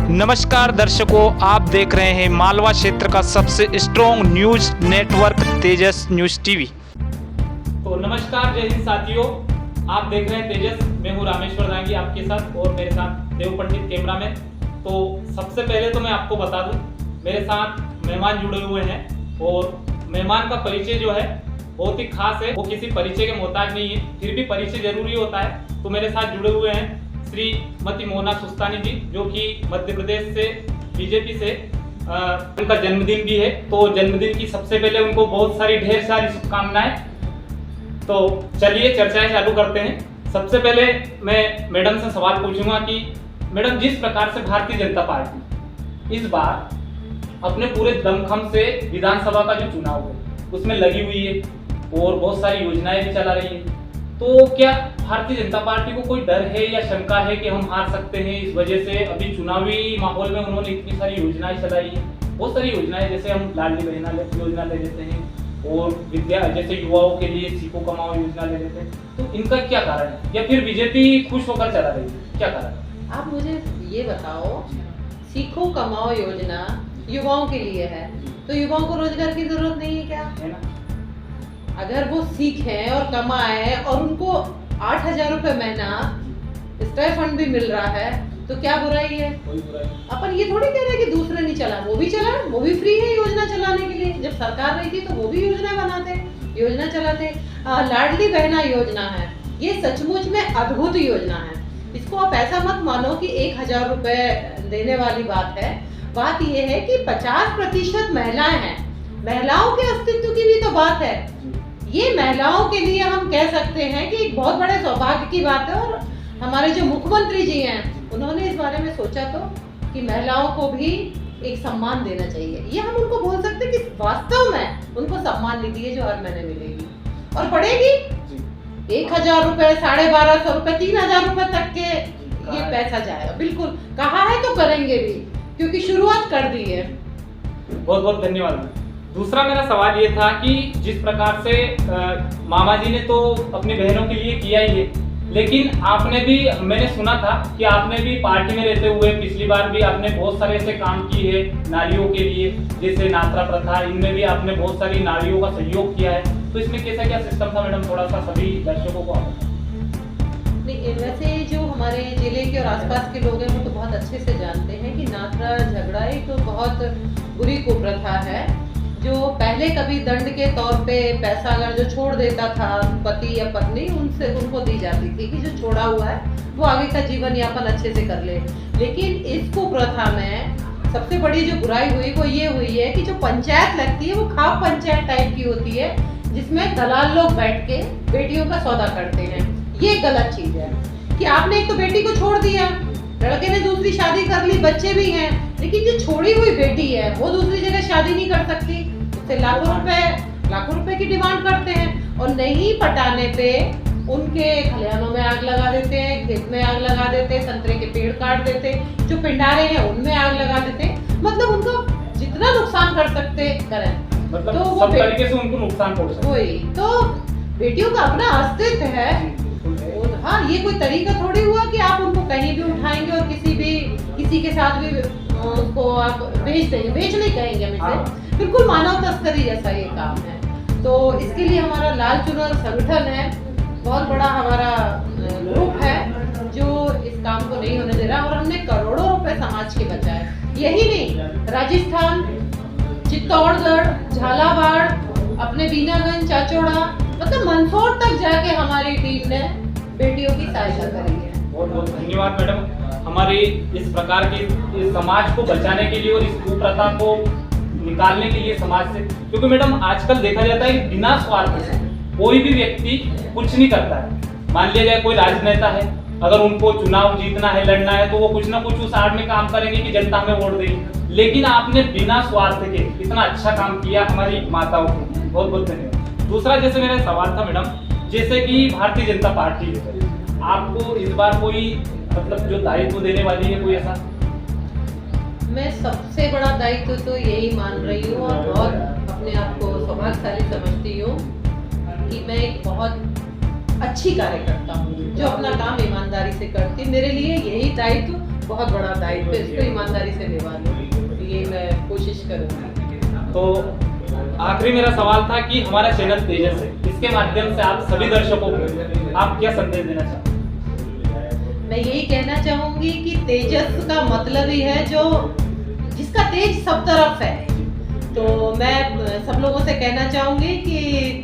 नमस्कार दर्शकों, आप देख रहे हैं मालवा क्षेत्र का सबसे स्ट्रॉन्ग न्यूज नेटवर्क तेजस न्यूज टीवी। तो नमस्कार, जय हिंद साथियों। आप देख रहे हैं तेजस। मैं हूं रामेश्वर दांगी आपके साथ और मेरे साथ देव पंडित कैमरामैन। तो सबसे पहले तो मैं आपको बता दूं, मेरे साथ मेहमान जुड़े हुए हैं और मेहमान का परिचय जो है बहुत ही खास है। वो किसी परिचय के मोहताज नहीं है, फिर भी परिचय जरूरी होता है। तो मेरे साथ जुड़े हुए हैं श्रीमती मोना सुस्तानी जी, जो कि मध्य प्रदेश से बीजेपी से उनका जन्मदिन भी है। तो जन्मदिन की सबसे पहले उनको बहुत सारी ढेर सारी शुभकामनाएं। तो चलिए चर्चाएं चालू करते हैं। सबसे पहले मैं मैडम से सवाल पूछूंगा कि मैडम, जिस प्रकार से भारतीय जनता पार्टी इस बार अपने पूरे दमखम से विधानसभा का जो चुनाव है उसमें लगी हुई है और बहुत सारी योजनाएं भी चला रही है, तो क्या भारतीय जनता पार्टी को कोई डर है या शंका है कि हम हार सकते हैं इस वजह से? अभी चुनावी माहौल में उन्होंने इतनी सारी योजनाएं चलाई है, बहुत सारी योजनाएं, जैसे हम लाडली बहना योजना ले लेते हैं और विद्या जैसे युवाओं के लिए सीखो कमाओ योजना ले लेते हैं। तो इनका क्या कारण है, या फिर बीजेपी खुश होकर चला रही है, क्या कारण है? आप मुझे ये बताओ, सीखो कमाओ योजना युवाओं के लिए है, तो युवाओं को रोजगार की जरूरत नहीं है क्या? है ना? अगर वो सीखें और कमाएं और उनको 8,000 रुपए महीना स्टाइपेंड भी मिल रहा है, तो क्या बुराई है? कोई बुराई। अपन ये थोड़ी कह रहे हैं कि दूसरे नहीं चला, वो भी चला, वो भी फ्री है योजना चलाने के लिए। जब सरकार नहीं थी तो वो भी योजना बनाते, योजना चलाते। लाडली बहना योजना है, ये सचमुच में अद्भुत योजना है। इसको आप ऐसा मत मानो कि 1,000 रुपए देने वाली बात है। बात यह है कि 50% महिलाएं हैं, महिलाओं के अस्तित्व की भी तो बात है। ये महिलाओं के लिए हम कह सकते हैं कि एक बहुत बड़े सौभाग्य की बात है। और हमारे जो मुख्यमंत्री जी हैं, उन्होंने इस बारे में सोचा तो कि महिलाओं को भी एक सम्मान देना चाहिए। ये हम उनको बोल सकते हैं कि वास्तव में उनको सम्मान निधि है जो हर महीने मिलेगी और बढ़ेगी। 1,000 रुपए, 1,250 रुपए, 3,000 रुपए तक के ये पैसा जाएगा। बिल्कुल कहा है तो करेंगे भी, क्योंकि शुरुआत कर दी है। बहुत बहुत धन्यवाद। दूसरा मेरा सवाल ये था कि जिस प्रकार से मामा जी ने तो अपनी बहनों के लिए किया ही है, लेकिन आपने भी, मैंने सुना था कि आपने भी पार्टी में रहते हुए पिछली बार भी आपने बहुत सारे ऐसे काम किए हैं नारियों के लिए, जैसे नात्रा प्रथा, इनमें भी आपने बहुत सारी नारियों का सहयोग किया है। तो इसमें कैसा क्या सिस्टम था मैडम, थोड़ा सा सभी दर्शकों को आप? नहीं, वैसे जो हमारे जिले के और आसपास के लोग हैं वो तो बहुत अच्छे से जानते हैं कि नात्रा झगड़ा एक तो बहुत बुरी कुप्रथा है, जो पहले कभी दंड के तौर पे पैसा अगर जो छोड़ देता था पति या पत्नी, उनसे उनको दी जाती थी कि जो छोड़ा हुआ है वो आगे का जीवन यापन अच्छे से कर ले। लेकिन इस कुप्रथा में सबसे बड़ी जो बुराई हुई वो ये हुई है कि जो पंचायत लगती है वो खाप पंचायत टाइप की होती है, जिसमें दलाल लोग बैठ के बेटियों का सौदा करते हैं। ये गलत चीज है कि आपने एक तो बेटी को छोड़ दिया, लड़के ने दूसरी शादी कर ली, बच्चे भी हैं, लेकिन जो छोड़ी हुई बेटी है वो दूसरी जगह शादी नहीं कर सकती, उससे लाखों रुपए की डिमांड करते हैं। और नहीं पटाने पे उनके खलिहानों में आग लगा देते हैं, खेत में आग लगा देते हैं, संतरे के पेड़ काट देते, जो पिंडारे हैं उनमें आग लगा देते। मतलब उनको जितना नुकसान कर सकते करें, मतलब तो सब तरीके से उनको नुकसान पहुंचा। वही तो, बेटियों का अपना अस्तित्व है। हाँ, ये कोई तरीका थोड़ी हुआ कि आप उनको कहीं भी उठाएंगे और किसी के साथ भी उसको आप बेच देंगे, बेच नहीं कहेंगे हम इसे, बिल्कुल मानव तस्करी जैसा ये काम है। तो इसके लिए हमारा लाल चुनर संगठन है, बहुत बड़ा हमारा ग्रुप है जो इस काम को नहीं होने दे रहा, और हमने करोड़ों रुपए समाज के बचाए। यही नहीं, राजस्थान, चित्तौड़गढ़, झालावाड़, अपने बीनागंज, चाचौड़ा, मतलब मंदसौर तक जाके हमारी टीम ने बेटियों की सहायता करी है। बहुत बहुत धन्यवाद मैडम, हमारी इस प्रकार की इस समाज को बचाने के लिए और इस कुप्रथा को निकालने के लिए समाज से। क्योंकि मैडम आजकल देखा जाता है कि बिना स्वार्थ से कोई भी व्यक्ति कुछ नहीं करता है। मान लिया जाए कोई राजनेता है, अगर उनको चुनाव जीतना है, लड़ना है, तो वो कुछ ना कुछ उस आड़ में काम करेंगे कि जनता हमें वोट देगी। लेकिन आपने बिना स्वार्थ के इतना अच्छा काम किया हमारी माताओं को, बहुत बहुत धन्यवाद। दूसरा जैसे मेरा सवाल था मैडम, जैसे कि भारतीय जनता पार्टी है, आपको इस बार कोई मतलब जो दायित्व देने वाली है, कोई ऐसा? मैं सबसे बड़ा दायित्व तो यही मान रही हूँ और बहुत अपने आप को सौभाग्यशाली समझती हूँ कि मैं एक बहुत अच्छी कार्यकर्ता हूँ जो अपना काम ईमानदारी से करती है। मेरे लिए यही दायित्व बहुत बड़ा दायित्व है, इसको ईमानदारी से निभाऊं, ये मैं कोशिश करूँगी। तो आखिरी मेरा सवाल था कि हमारा चैनल तेजस है, इसके माध्यम से आप सभी दर्शकों को आप क्या संदेश देना चाहते हैं? मैं यही कहना चाहूंगी कि तेजस का मतलब ही है जो जिसका तेज सब तरफ है। तो मैं सब लोगों से कहना चाहूंगी कि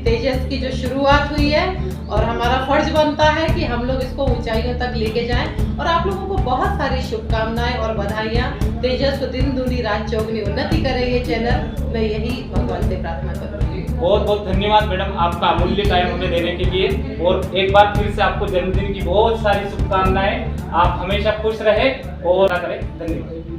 तेजस की जो शुरुआत हुई है और हमारा फर्ज बनता है कि हम लोग इसको ऊंचाइयों तक लेके जाएं, और आप लोगों को बहुत सारी शुभकामनाएं और बधाइयां। तेजस को दिन दूनी रात चौगुनी उन्नति करे ये चैनल, मैं यही भगवान से प्रार्थना करूंगी। बहुत बहुत धन्यवाद मैडम, आपका अमूल्य टाइम हमें देने के लिए, और एक बार फिर से आपको जन्मदिन की बहुत सारी शुभकामनाएं। आप हमेशा खुश रहे और करें। धन्यवाद।